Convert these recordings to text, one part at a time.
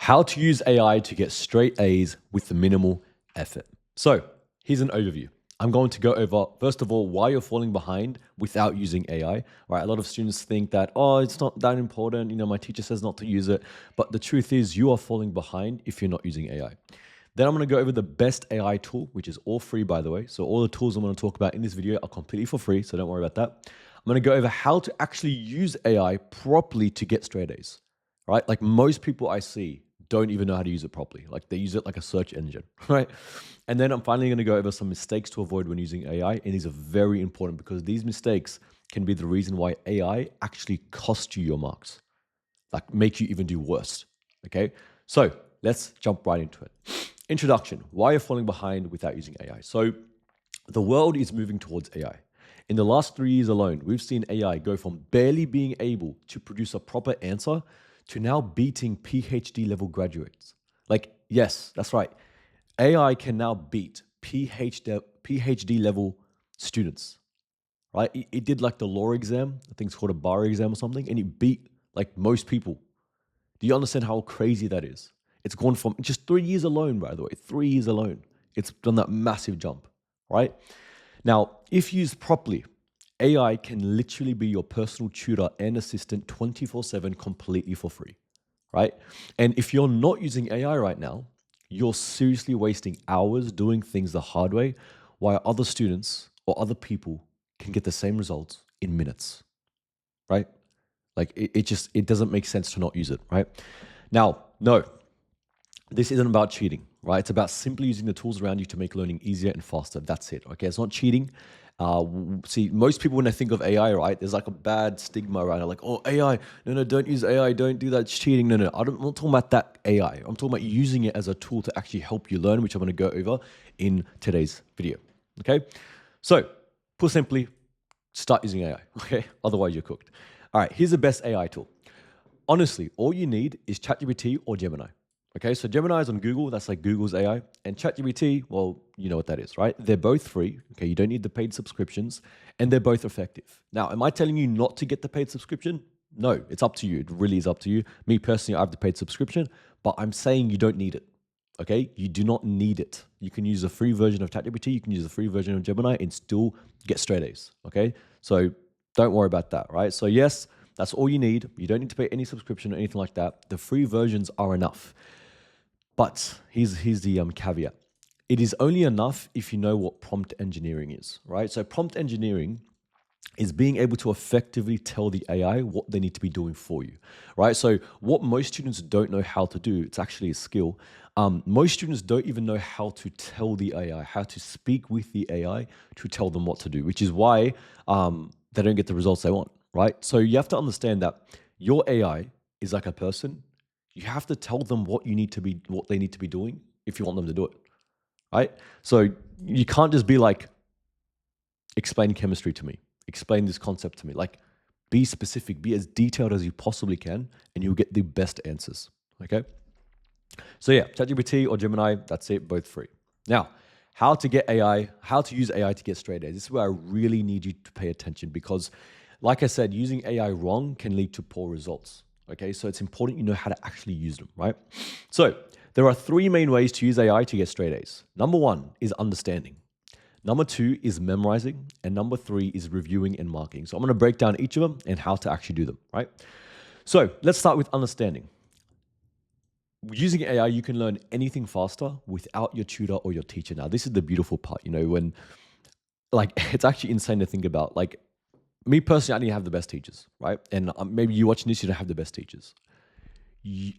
How to use AI to get straight A's with minimal effort. So here's an overview. I'm going to go over, first of all, why you're falling behind without using AI. Right? A lot of students think that, oh, it's not that important. My teacher says not to use it. But the truth is you are falling behind if you're not using AI. Then I'm going to go over the best AI tool, which is all free, by the way. So all the tools I'm going to talk about in this video are completely for free, so don't worry about that. I'm going to go over how to actually use AI properly to get straight A's, right? Like most people I see don't even know how to use it properly. Like they use it like a search engine, right? And then I'm finally going to go over some mistakes to avoid when using AI. And these are very important because these mistakes can be the reason why AI actually costs you your marks, like make you even do worse, okay? So let's jump right into it. Introduction, why you're falling behind without using AI. So the world is moving towards AI. In the last 3 years alone, we've seen AI go from barely being able to produce a proper answer to now beating PhD level graduates. Like, yes, that's right. AI can now beat PhD level students, right? It did like the law exam, I think it's called a bar exam or something, and it beat like most people. Do you understand how crazy that is? It's gone from just 3 years alone, by the way, 3 years alone. It's done that massive jump, right? Now, if used properly, AI can literally be your personal tutor and assistant 24/7 completely for free, right? And if you're not using AI right now, you're seriously wasting hours doing things the hard way while other students or other people can get the same results in minutes, right? Like it doesn't make sense to not use it, right? Now, no, this isn't about cheating, right? It's about simply using the tools around you to make learning easier and faster. That's it, okay? It's not cheating. See, most people, when they think of AI, right, there's like a bad stigma around it, like, oh, AI, no, don't use AI, don't do that, it's cheating. No, I'm not talking about that AI. I'm talking about using it as a tool to actually help you learn, which I'm going to go over in today's video, okay? So, put simply, start using AI, okay? Otherwise, you're cooked. All right, here's the best AI tool. Honestly, all you need is ChatGPT or Gemini. Okay, so Gemini is on Google, that's like Google's AI. And ChatGPT, well, you know what that is, right? They're both free. Okay, you don't need the paid subscriptions, and they're both effective. Now, am I telling you not to get the paid subscription? No, it's up to you. It really is up to you. Me personally, I have the paid subscription, but I'm saying you don't need it. Okay, you do not need it. You can use the free version of ChatGPT, you can use the free version of Gemini and still get straight A's. Okay, so don't worry about that, right? So, yes, that's all you need. You don't need to pay any subscription or anything like that. The free versions are enough. But here's the caveat. It is only enough if you know what prompt engineering is, right? So prompt engineering is being able to effectively tell the AI what they need to be doing for you, right? So what most students don't know how to do, it's actually a skill. Most students don't even know how to tell the AI, how to speak with the AI to tell them what to do, which is why they don't get the results they want, right? So you have to understand that your AI is like a person. You have to tell them what they need to be doing if you want them to do it, right? So you can't just be like, explain chemistry to me, explain this concept to me. Like, be specific, be as detailed as you possibly can, and you'll get the best answers, okay? So yeah, ChatGPT or Gemini, that's it, both free. Now, how to use AI to get straight A's. This is where I really need you to pay attention because, like I said, using AI wrong can lead to poor results. Okay, so it's important you know how to actually use them, right? So there are 3 main ways to use AI to get straight A's. Number 1 is understanding. Number 2 is memorizing. And number 3 is reviewing and marking. So I'm going to break down each of them and how to actually do them, right? So let's start with understanding. Using AI, you can learn anything faster without your tutor or your teacher. Now, this is the beautiful part, when like it's actually insane to think about. Like, me personally, I didn't have the best teachers, right? And maybe you watching this, you don't have the best teachers.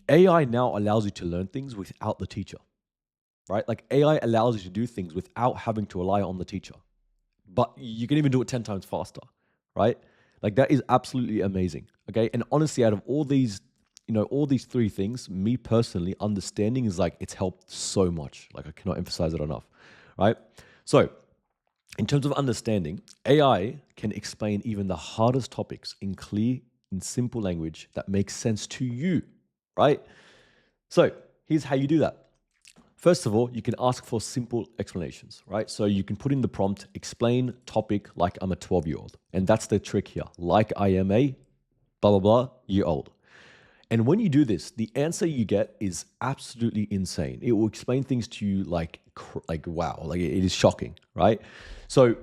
AI now allows you to learn things without the teacher, right? Like AI allows you to do things without having to rely on the teacher, but you can even do it 10 times faster, right? Like that is absolutely amazing, okay? And honestly, out of all these 3 things, me personally, understanding is like, it's helped so much. Like I cannot emphasize it enough, right? So, in terms of understanding, AI can explain even the hardest topics in clear and simple language that makes sense to you, right? So here's how you do that. First of all, you can ask for simple explanations, right? So you can put in the prompt, explain topic like I'm a 12-year-old. And that's the trick here. Like I am a blah, blah, blah, year old. And when you do this, the answer you get is absolutely insane. It will explain things to you like wow, like it is shocking, right? So what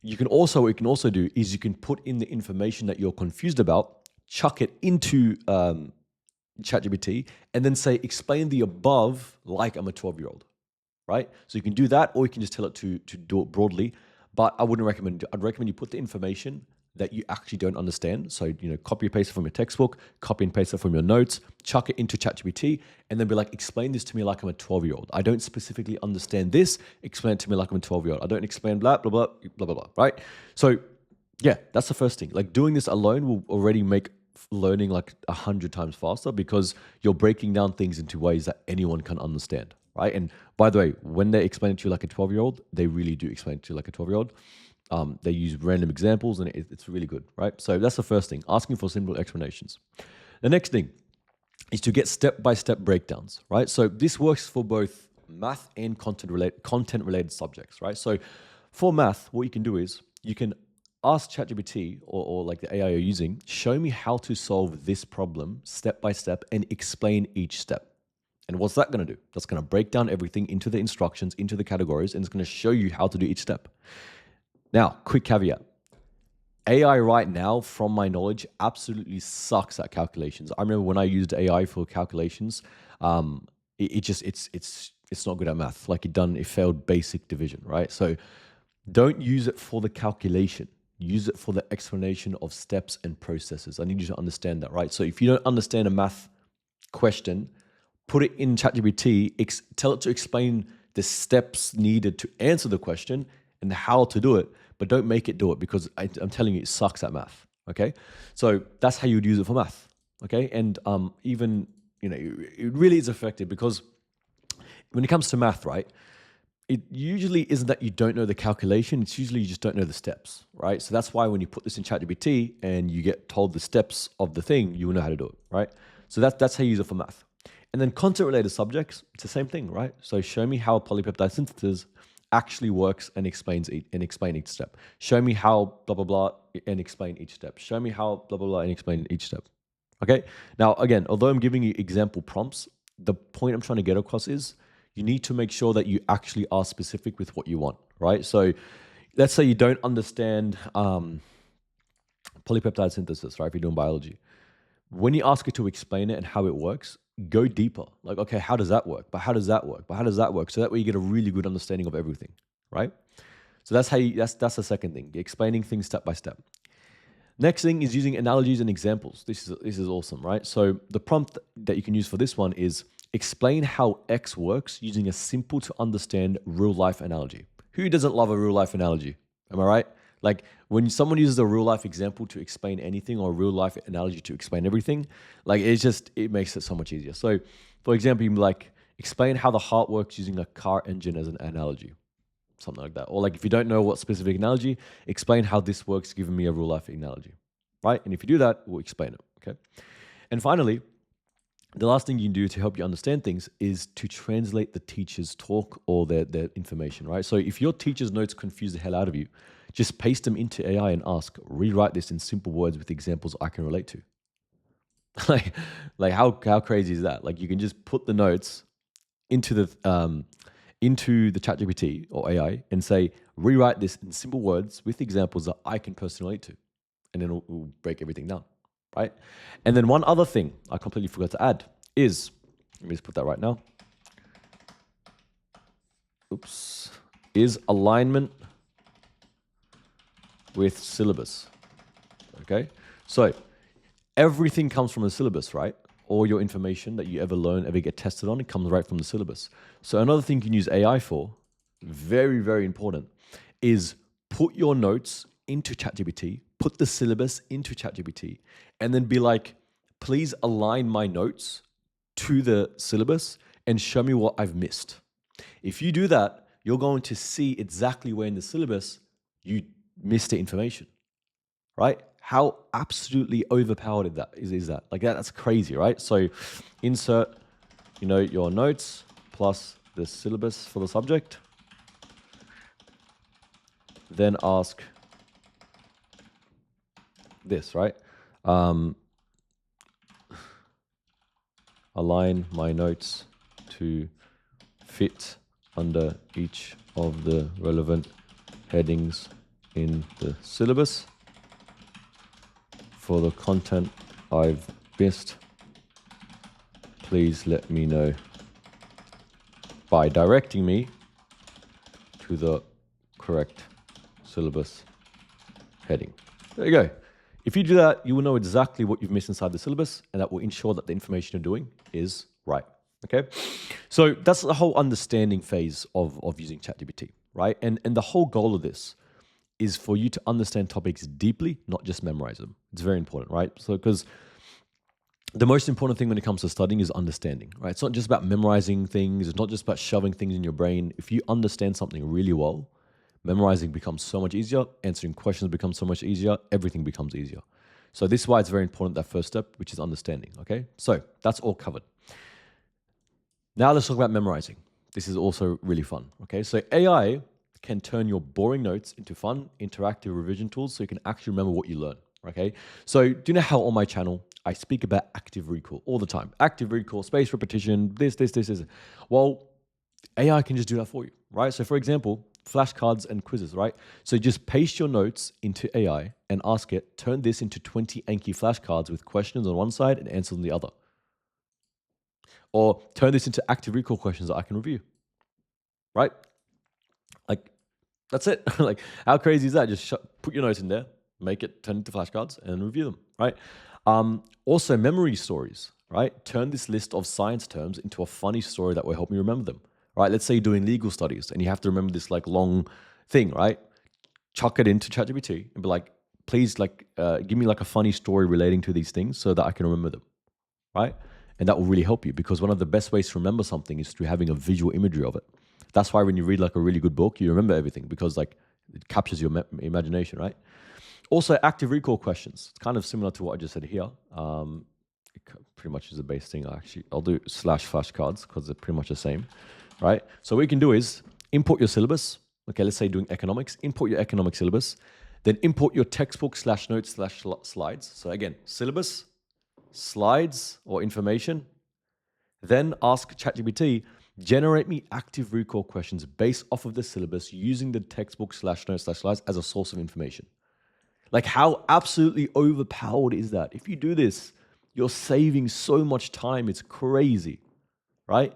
you can also do is you can put in the information that you're confused about, chuck it into ChatGPT, and then say, explain the above like I'm a 12-year-old, right? So you can do that, or you can just tell it to do it broadly. But I wouldn't recommend. I'd recommend you put the information that you actually don't understand. So copy and paste it from your textbook, copy and paste it from your notes, chuck it into ChatGPT, and then be like, explain this to me like I'm a 12-year-old. I don't specifically understand this. Explain it to me like I'm a 12-year-old. I don't explain blah blah blah blah blah blah. Right? So yeah, that's the first thing. Like doing this alone will already make learning like 100 times faster because you're breaking down things into ways that anyone can understand, right? And by the way, when they explain it to you like a 12-year-old, they really do explain it to you like a 12-year-old. They use random examples and it's really good, right? So that's the first thing, asking for simple explanations. The next thing is to get step-by-step breakdowns, right? So this works for both math and content-related subjects, right? So for math, what you can do is you can ask ChatGPT or like the AI you're using, show me how to solve this problem step by step and explain each step. And what's that going to do? That's going to break down everything into the instructions, into the categories, and it's going to show you how to do each step. Now, quick caveat. AI right now, from my knowledge, absolutely sucks at calculations. I remember when I used AI for calculations, it's not good at math. Like it failed basic division, right? So don't use it for the calculation. Use it for the explanation of steps and processes. I need you to understand that, right? So if you don't understand a math question, put it in ChatGPT, tell it to explain the steps needed to answer the question and how to do it, but don't make it do it because I'm telling you, it sucks at math, okay? So that's how you'd use it for math, okay? And even, it really is effective because when it comes to math, right, it usually isn't that you don't know the calculation. It's usually you just don't know the steps, right? So that's why when you put this in ChatGPT and you get told the steps of the thing, you will know how to do it, right? So that's how you use it for math. And then content-related subjects, it's the same thing, right? So show me how polypeptide synthesis actually works and explain each step. Show me how blah, blah, blah, and explain each step. Show me how blah, blah, blah, and explain each step. Okay? Now, again, although I'm giving you example prompts, the point I'm trying to get across is you need to make sure that you actually are specific with what you want, right? So let's say you don't understand polypeptide synthesis, right? If you're doing biology. When you ask it to explain it and how it works, go deeper. Like, okay, how does that work? But how does that work? But how does that work? So that way you get a really good understanding of everything, right? So that's that's the second thing, explaining things step by step. Next thing is using analogies and examples. This is awesome, right? So the prompt that you can use for this one is explain how X works using a simple to understand real life analogy. Who doesn't love a real life analogy? Am I right? Like when someone uses a real life example to explain anything or a real life analogy to explain everything, like it makes it so much easier. So for example, you can like explain how the heart works using a car engine as an analogy, something like that. Or like if you don't know what specific analogy, explain how this works, giving me a real life analogy, right? And if you do that, we'll explain it, okay? And finally, the last thing you can do to help you understand things is to translate the teacher's talk or their information, right? So if your teacher's notes confuse the hell out of you, just paste them into AI and ask, rewrite this in simple words with examples I can relate to. like how crazy is that? Like you can just put the notes into the ChatGPT or AI and say, rewrite this in simple words with examples that I can personally relate to, and then it'll break everything down, right? And then one other thing I completely forgot to add is, let me just put that right now. Oops, is alignment with syllabus. Okay, so everything comes from the syllabus, right? All your information that you ever learn, ever get tested on, it comes right from the syllabus. So another thing you can use AI for, very, very important, is put your notes into ChatGPT, put the syllabus into ChatGPT, and then be like, please align my notes to the syllabus and show me what I've missed. If you do that, you're going to see exactly where in the syllabus you missed the information, right? How absolutely overpowered is that? Like that's crazy, right? So insert, your notes plus the syllabus for the subject. Then ask this, right? align my notes to fit under each of the relevant headings in the syllabus. For the content I've missed, please let me know by directing me to the correct syllabus heading. There you go. If you do that, you will know exactly what you've missed inside the syllabus, and that will ensure that the information you're doing is right. Okay? So that's the whole understanding phase of using ChatGPT, right? And the whole goal of this is for you to understand topics deeply, not just memorize them. It's very important, right? So because the most important thing when it comes to studying is understanding, right? It's not just about memorizing things. It's not just about shoving things in your brain. If you understand something really well, memorizing becomes so much easier. Answering questions becomes so much easier. Everything becomes easier. So this is why it's very important, that first step, which is understanding, okay? So that's all covered. Now let's talk about memorizing. This is also really fun, okay? So AI can turn your boring notes into fun, interactive revision tools so you can actually remember what you learn, okay? So do you know how on my channel, I speak about active recall all the time? Active recall, spaced repetition, this. Well, AI can just do that for you, right? So for example, flashcards and quizzes, right? So just paste your notes into AI and ask it, turn this into 20 Anki flashcards with questions on one side and answers on the other. Or turn this into active recall questions that I can review, right? Like, that's it. Like, how crazy is that? Just put your notes in there, make it turn into flashcards, and review them, right? Also, memory stories, right? Turn this list of science terms into a funny story that will help me remember them, right? Let's say you're doing legal studies and you have to remember this like long thing, right? Chuck it into ChatGPT and be like, please, like, give me like a funny story relating to these things so that I can remember them, right? And that will really help you, because one of the best ways to remember something is through having a visual imagery of it. That's why when you read like a really good book, you remember everything, because like it captures your imagination, right? Also, active recall questions. It's kind of similar to what I just said here. It pretty much is the base thing. I'll do / flashcards because they're pretty much the same, right? So what you can do is import your syllabus. Okay, let's say doing economics. Import your economic syllabus. Then import your textbook / notes / slides. So again, syllabus, slides or information. Then ask ChatGPT, generate me active recall questions based off of the syllabus using the textbook / notes / slides as a source of information. Like, how absolutely overpowered is that? If you do this, you're saving so much time. It's crazy, right?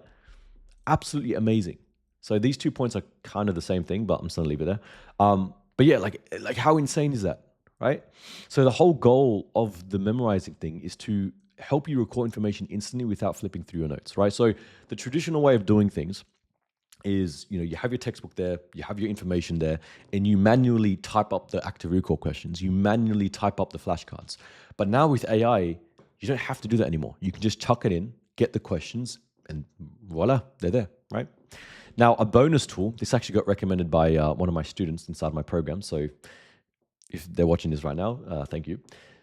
Absolutely amazing. So these 2 points are kind of the same thing, but I'm just gonna leave it there. But yeah, like how insane is that, right? So the whole goal of the memorizing thing is to help you recall information instantly without flipping through your notes, right? So the traditional way of doing things is, you have your textbook there, you have your information there, and you manually type up the active recall questions, you manually type up the flashcards. But now with AI, you don't have to do that anymore. You can just chuck it in, get the questions, and voila, they're there, right? Now, a bonus tool, this actually got recommended by one of my students inside my program. So if they're watching this right now, thank you.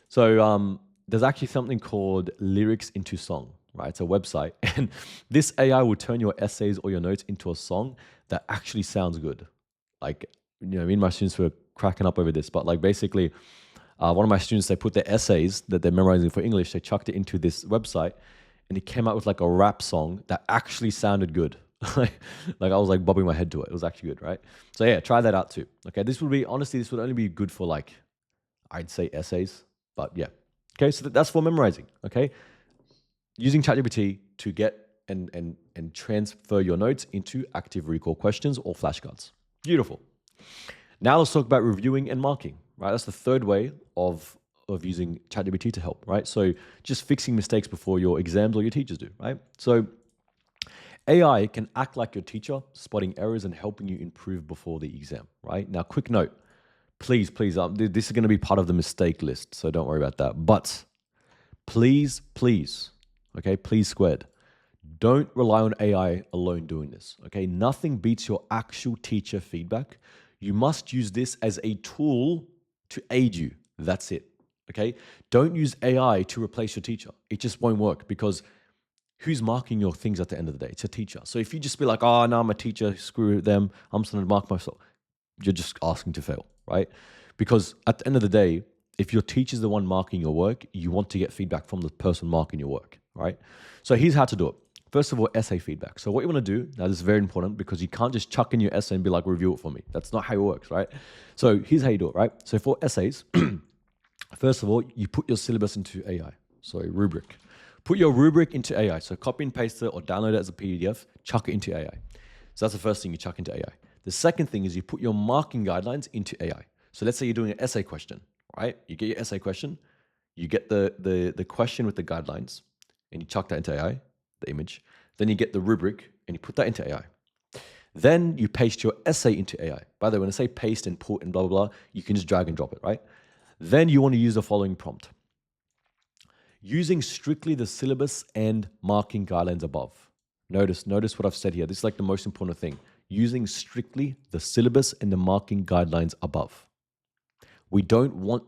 So there's actually something called Lyrics into Song, right? It's a website. And this AI will turn your essays or your notes into a song that actually sounds good. Like, me and my students were cracking up over this, but like basically, one of my students, they put their essays that they're memorizing for English, they chucked it into this website, and it came out with like a rap song that actually sounded good. Like I was like bobbing my head to it. It was actually good, right? So yeah, try that out too. Okay, this would only be good for like, I'd say essays, but yeah. Okay, so that's for memorizing. Okay, using ChatGPT to get and transfer your notes into active recall questions or flashcards. Beautiful. Now let's talk about reviewing and marking. Right, that's the third way of using ChatGPT to help. Right, so just fixing mistakes before your exams or your teachers do. Right, so AI can act like your teacher, spotting errors and helping you improve before the exam. Right, now, quick note. Please, this is going to be part of the mistake list, so don't worry about that. But please, okay, please squared, don't rely on AI alone doing this, okay? Nothing beats your actual teacher feedback. You must use this as a tool to aid you. That's it, okay? Don't use AI to replace your teacher. It just won't work, because who's marking your things at the end of the day? It's a teacher. So if you just be like, oh, no, I'm a teacher, screw them, I'm just going to mark myself, you're just asking to fail, right? Because at the end of the day, if your teacher's the one marking your work, you want to get feedback from the person marking your work, right? So here's how to do it. First of all, essay feedback. So what you want to do, now this is very important because you can't just chuck in your essay and be like, review it for me. That's not how it works, right? So here's how you do it, right? So for essays, first of all, you put your syllabus into AI. So a rubric. Put your rubric into AI. So copy and paste it or download it as a PDF, chuck it into AI. So that's the first thing you chuck into AI. The second thing is you put your marking guidelines into AI. So let's say you're doing an essay question, right? You get your essay question, you get the question with the guidelines, and you chuck that into AI, the image. Then you get the rubric and you put that into AI. Then you paste your essay into AI. By the way, when I say paste and put and blah, blah, blah, you can just drag and drop it, right? Then you want to use the following prompt. Using strictly the syllabus and marking guidelines above. Notice what I've said here. This is like the most important thing. Using strictly the syllabus and the marking guidelines above. We don't want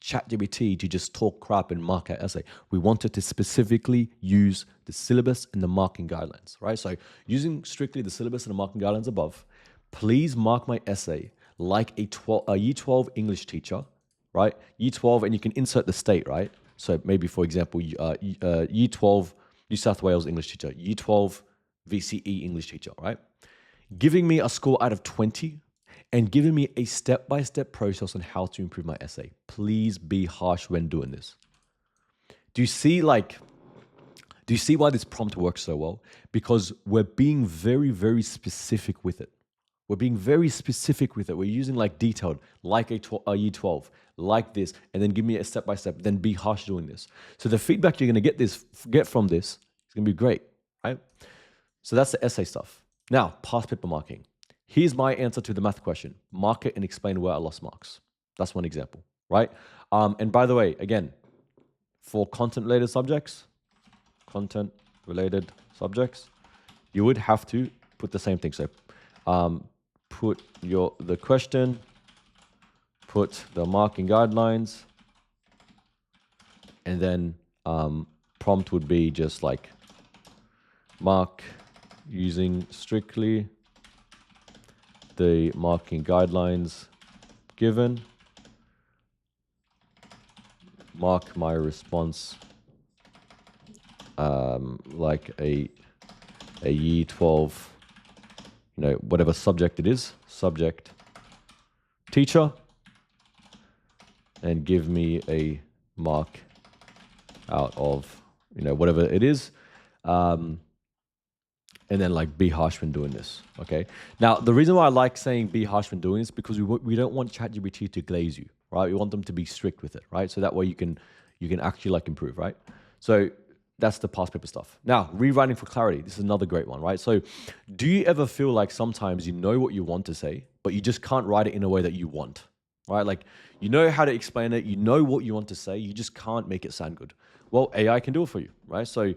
ChatGPT to just talk crap and mark our essay. We want it to specifically use the syllabus and the marking guidelines, right? So using strictly the syllabus and the marking guidelines above, please mark my essay like a Year 12 English teacher, right? Year 12, and you can insert the state, right? So maybe, for example, Year 12 New South Wales English teacher, Year 12 VCE English teacher, right? Giving me a score out of 20 and giving me a step-by-step process on how to improve my essay. Please be harsh when doing this. Do you see why this prompt works so well? Because we're being very, very specific with it. We're being very specific with it. We're using like detailed, like a Year 12, like this, and then give me a step-by-step, then be harsh doing this. So the feedback you're gonna get from this is gonna be great, right? So that's the essay stuff. Now, past paper marking. Here's my answer to the math question. Mark it and explain where I lost marks. That's one example, right? And by the way, again, for content-related subjects, you would have to put the same thing. So put the question, put the marking guidelines, and then prompt would be just like mark using strictly the marking guidelines given. Mark my response like a Year 12, whatever subject it is, subject teacher, and give me a mark out of, whatever it is. And then like be harsh when doing this, okay? Now, the reason why I like saying be harsh when doing this is because we don't want ChatGPT to glaze you, right? We want them to be strict with it, right? So that way you can actually like improve, right? So that's the past paper stuff. Now, rewriting for clarity. This is another great one, right? So do you ever feel like sometimes you know what you want to say, but you just can't write it in a way that you want, right? Like you know how to explain it, you know what you want to say, you just can't make it sound good. Well, AI can do it for you, right? So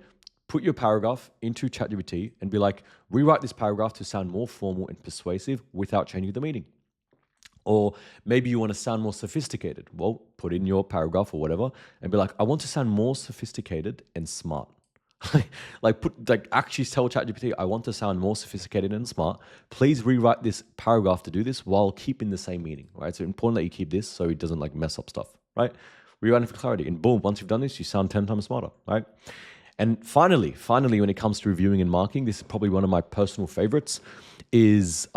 put your paragraph into ChatGPT and be like, rewrite this paragraph to sound more formal and persuasive without changing the meaning. Or maybe you want to sound more sophisticated. Well, put in your paragraph or whatever and be like, I want to sound more sophisticated and smart. Actually tell ChatGPT, I want to sound more sophisticated and smart. Please rewrite this paragraph to do this while keeping the same meaning, right? So important that you keep this so it doesn't like mess up stuff, right? Rewriting for clarity. And boom, once you've done this, you sound 10 times smarter, right? And finally, when it comes to reviewing and marking, this is probably one of my personal favorites, is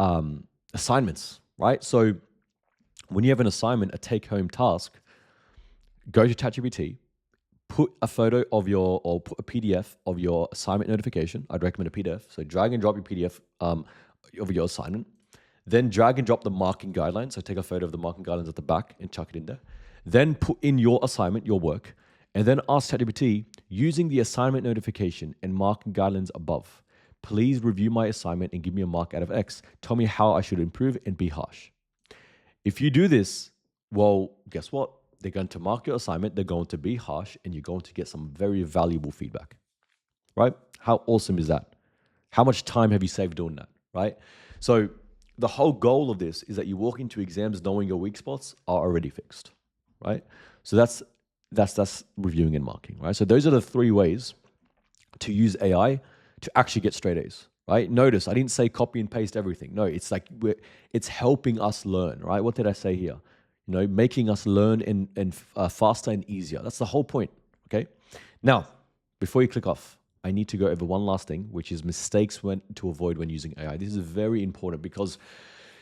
assignments, right? So when you have an assignment, a take-home task, go to ChatGPT, put a photo of or put a PDF of your assignment notification. I'd recommend a PDF. So drag and drop your PDF of your assignment. Then drag and drop the marking guidelines. So take a photo of the marking guidelines at the back and chuck it in there. Then put in your assignment, your work, and then ask ChatGPT, using the assignment notification and marking guidelines above, please review my assignment and give me a mark out of X. Tell me how I should improve and be harsh. If you do this, well, guess what? They're going to mark your assignment, they're going to be harsh, and you're going to get some very valuable feedback, right? How awesome is that? How much time have you saved doing that, right? So the whole goal of this is that you walk into exams knowing your weak spots are already fixed, right? So that's reviewing and marking, right? So those are the 3 ways to use AI to actually get straight A's, right? Notice I didn't say copy and paste everything. No, it's like it's helping us learn, right? What did I say here? Making us learn and faster and easier. That's the whole point, okay? Now, before you click off, I need to go over one last thing, which is mistakes to avoid when using AI. This is very important because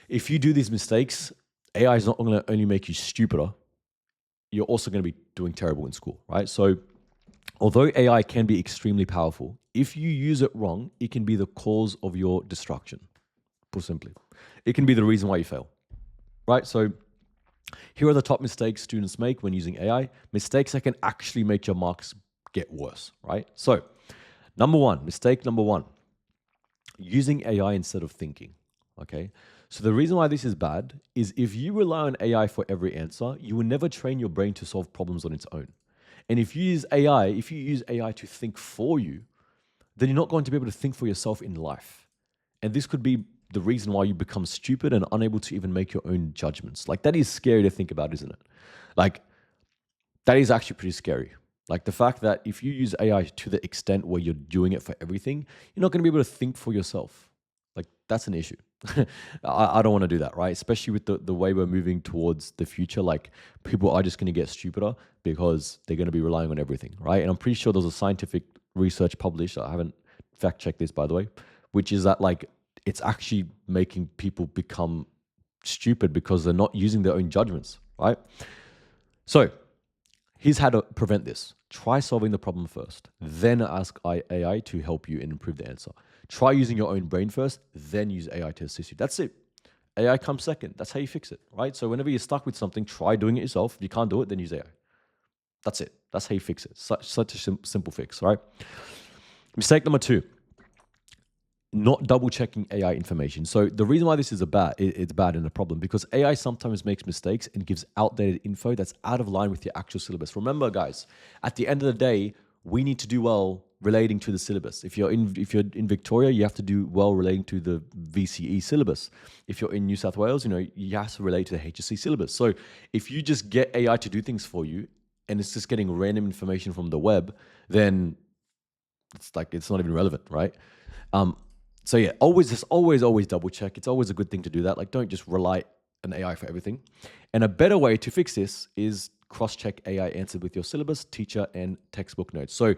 if you do these mistakes, AI is not going to only make you stupider, you're also going to be doing terrible in school, right? So although AI can be extremely powerful, if you use it wrong, it can be the cause of your destruction, put simply. It can be the reason why you fail, right? So here are the top mistakes students make when using AI. Mistakes that can actually make your marks get worse, right? So mistake number one, using AI instead of thinking, okay? So the reason why this is bad is if you rely on AI for every answer, you will never train your brain to solve problems on its own. And if you use AI to think for you, then you're not going to be able to think for yourself in life. And this could be the reason why you become stupid and unable to even make your own judgments. Like, that is scary to think about, isn't it? Like, that is actually pretty scary. Like, the fact that if you use AI to the extent where you're doing it for everything, you're not going to be able to think for yourself. Like, that's an issue. I don't want to do that, right? Especially with the way we're moving towards the future. Like, people are just going to get stupider because they're going to be relying on everything, right? And I'm pretty sure there's a scientific research published, I haven't fact checked this, by the way, which is that, like, it's actually making people become stupid because they're not using their own judgments, right? So here's how to prevent this. Try solving the problem first, then ask AI to help you and improve the answer. Try using your own brain first, then use AI to assist you. That's it. AI comes second. That's how you fix it, right? So whenever you're stuck with something, try doing it yourself. If you can't do it, then use AI. That's it. That's how you fix it. Such a simple fix, right? Mistake number two, not double checking AI information. So the reason why this is it's bad and a problem, because AI sometimes makes mistakes and gives outdated info that's out of line with your actual syllabus. Remember, guys, at the end of the day, we need to do well relating to the syllabus. If you're in Victoria, you have to do well relating to the VCE syllabus. If you're in New South Wales, you have to relate to the HSC syllabus. So if you just get AI to do things for you and it's just getting random information from the web, then it's not even relevant, right? So yeah, always double check. It's always a good thing to do that. Like, don't just rely on AI for everything. And a better way to fix this is cross-check AI answered with your syllabus, teacher, and textbook notes. So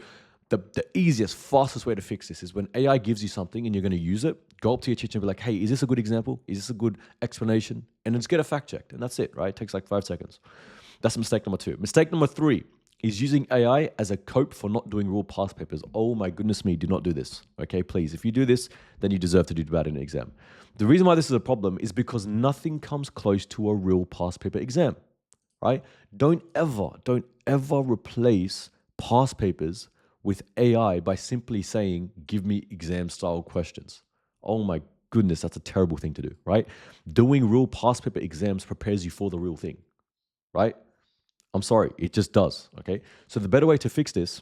the easiest, fastest way to fix this is when AI gives you something and you're going to use it, go up to your teacher and be like, hey, is this a good example? Is this a good explanation? And then just get a fact checked. And that's it, right? It takes like 5 seconds. That's mistake number two. Mistake number three is using AI as a cope for not doing real past papers. Oh my goodness me, do not do this. Okay, please. If you do this, then you deserve to do bad in an exam. The reason why this is a problem is because nothing comes close to a real past paper exam, right? Don't ever replace past papers with AI by simply saying, give me exam style questions. Oh my goodness, that's a terrible thing to do, right? Doing real past paper exams prepares you for the real thing, right? I'm sorry, it just does, okay? So the better way to fix this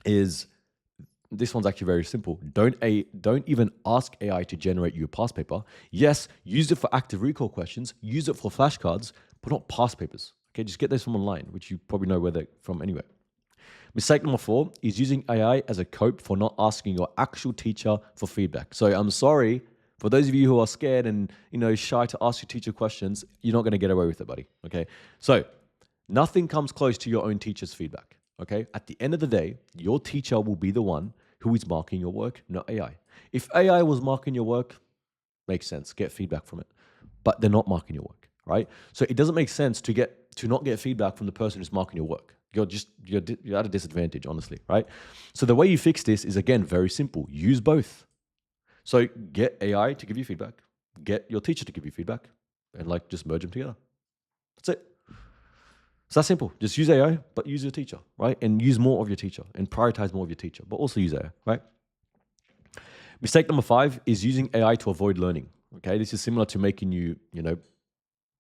is, this one's actually very simple. Don't even ask AI to generate you a past paper. Yes, use it for active recall questions, use it for flashcards, but not past papers, okay? Just get those from online, which you probably know where they're from anyway. Mistake number 4 is using AI as a cope for not asking your actual teacher for feedback. So I'm sorry, for those of you who are scared and shy to ask your teacher questions, you're not going to get away with it, buddy, okay? So nothing comes close to your own teacher's feedback, okay? At the end of the day, your teacher will be the one who is marking your work, not AI. If AI was marking your work, makes sense, get feedback from it. But they're not marking your work, right? So it doesn't make sense to not get feedback from the person who's marking your work. You're at a disadvantage, honestly, right? So the way you fix this is, again, very simple. Use both. So get AI to give you feedback, get your teacher to give you feedback, and just merge them together. That's it. It's that simple. Just use AI, but use your teacher, right? And use more of your teacher and prioritize more of your teacher, but also use AI, right? Mistake number 5 is using AI to avoid learning. Okay, this is similar to making you,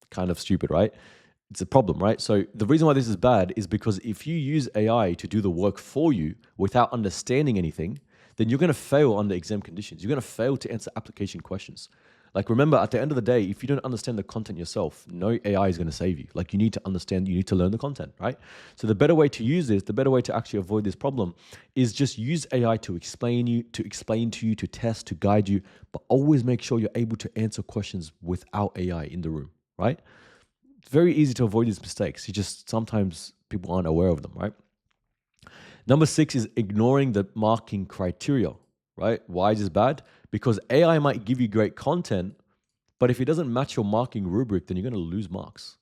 kind of stupid, right? It's a problem, right? So the reason why this is bad is because if you use AI to do the work for you without understanding anything, then you're going to fail under exam conditions. You're going to fail to answer application questions. Remember, at the end of the day, if you don't understand the content yourself, no AI is going to save you. You need to understand, you need to learn the content, right? So the better way to use this, the better way to actually avoid this problem is just use AI to explain to you, to test, to guide you, but always make sure you're able to answer questions without AI in the room, right? It's very easy to avoid these mistakes. Sometimes people aren't aware of them, right? Number 6 is ignoring the marking criteria, right? Why is this bad? Because AI might give you great content, but if it doesn't match your marking rubric, then you're going to lose marks,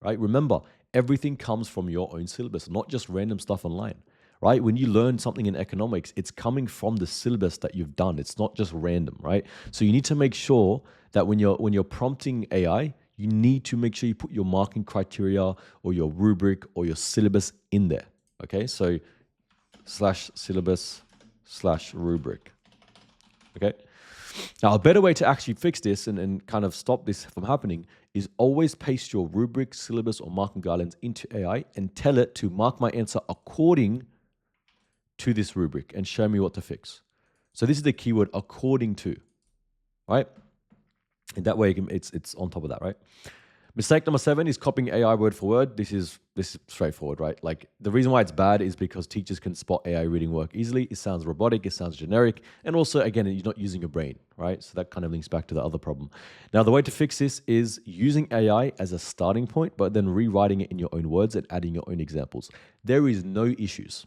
right? Remember, everything comes from your own syllabus, not just random stuff online, right? When you learn something in economics, it's coming from the syllabus that you've done. It's not just random, right? So you need to make sure that when you're prompting AI, you need to make sure you put your marking criteria or your rubric or your syllabus in there. Okay, so /syllabus/rubric. Okay. Now, a better way to actually fix this and kind of stop this from happening is always paste your rubric, syllabus, or marking guidelines into AI and tell it to mark my answer according to this rubric and show me what to fix. So this is the keyword according to, right? And that way it's on top of that, right? Mistake number 7 is copying AI word for word. This is straightforward, right? Like the reason why it's bad is because teachers can spot AI reading work easily. It sounds robotic, it sounds generic, and also again, you're not using your brain, right? So that kind of links back to the other problem. Now, the way to fix this is using AI as a starting point, but then rewriting it in your own words and adding your own examples. There is no issues.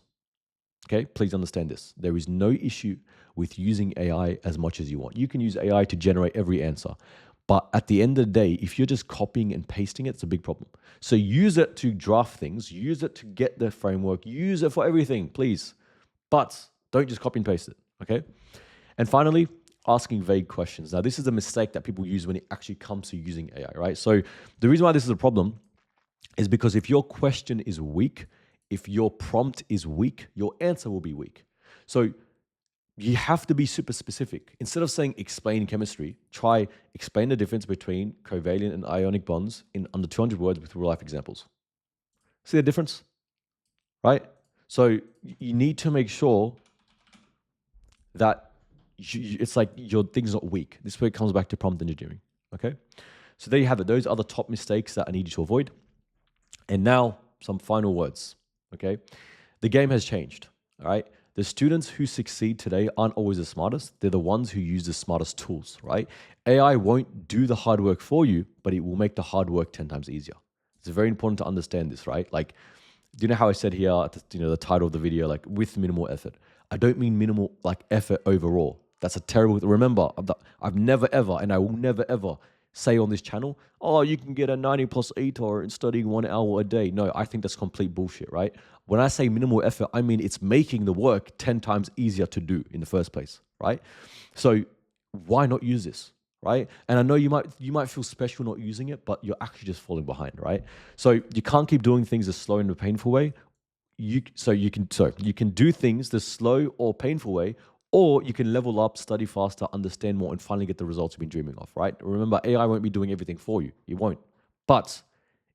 Okay, please understand this. There is no issue with using AI as much as you want. You can use AI to generate every answer. But at the end of the day, if you're just copying and pasting it, it's a big problem. So use it to draft things, use it to get the framework, use it for everything, please. But don't just copy and paste it, okay? And finally, asking vague questions. Now, this is a mistake that people use when it actually comes to using AI, right? So the reason why this is a problem is because if your question is weak, if your prompt is weak, your answer will be weak. So you have to be super specific. Instead of saying explain chemistry, try explain the difference between covalent and ionic bonds in under 200 words with real life examples. See the difference? Right? So you need to make sure that it's like your thing's not weak. This is where it comes back to prompt engineering. Okay? So there you have it. Those are the top mistakes that I need you to avoid. And now some final words. Okay? The game has changed. All right? The students who succeed today aren't always the smartest. They're the ones who use the smartest tools, right? AI won't do the hard work for you, but it will make the hard work 10 times easier. It's very important to understand this, right? Like, do you know how I said here, the title of the video, like with minimal effort? I don't mean minimal like effort overall. That's a terrible, remember, I've never ever, and I will never ever say on this channel, oh, you can get a 90 plus ATAR in studying 1 hour a day. No, I think that's complete bullshit, right? When I say minimal effort, I mean it's making the work 10 times easier to do in the first place, right? So why not use this, right? And I know you might feel special not using it, but you're actually just falling behind, right? So you can't keep doing things the slow and the painful way. You can do things the slow or painful way, or you can level up, study faster, understand more, and finally get the results you've been dreaming of, right? Remember, AI won't be doing everything for you. It won't. But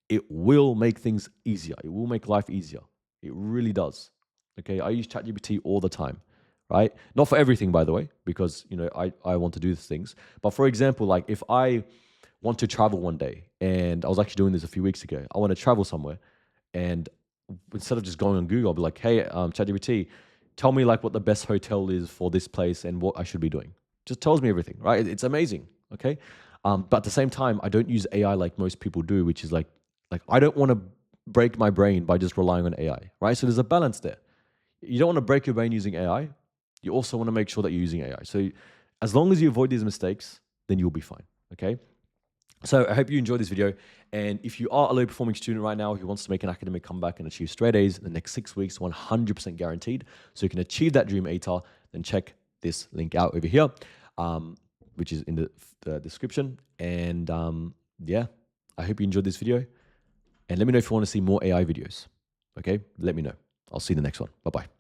it will make things easier. It will make life easier. It really does. Okay, I use ChatGPT all the time, right? Not for everything, by the way, because I want to do these things. But for example, like if I want to travel one day, and I was actually doing this a few weeks ago, I want to travel somewhere, and instead of just going on Google, I'll be like, hey, ChatGPT, tell me like what the best hotel is for this place and what I should be doing. Just tells me everything, right? It's amazing, okay? But at the same time, I don't use AI like most people do, which is like I don't want to break my brain by just relying on AI, right? So there's a balance there. You don't want to break your brain using AI. You also want to make sure that you're using AI. So as long as you avoid these mistakes, then you'll be fine, okay? So I hope you enjoyed this video. And if you are a low performing student right now who wants to make an academic comeback and achieve straight A's in the next 6 weeks, 100% guaranteed, so you can achieve that dream ATAR, then check this link out over here, which is in the description. And yeah, I hope you enjoyed this video. And let me know if you want to see more AI videos. Okay, let me know. I'll see you in the next one. Bye-bye.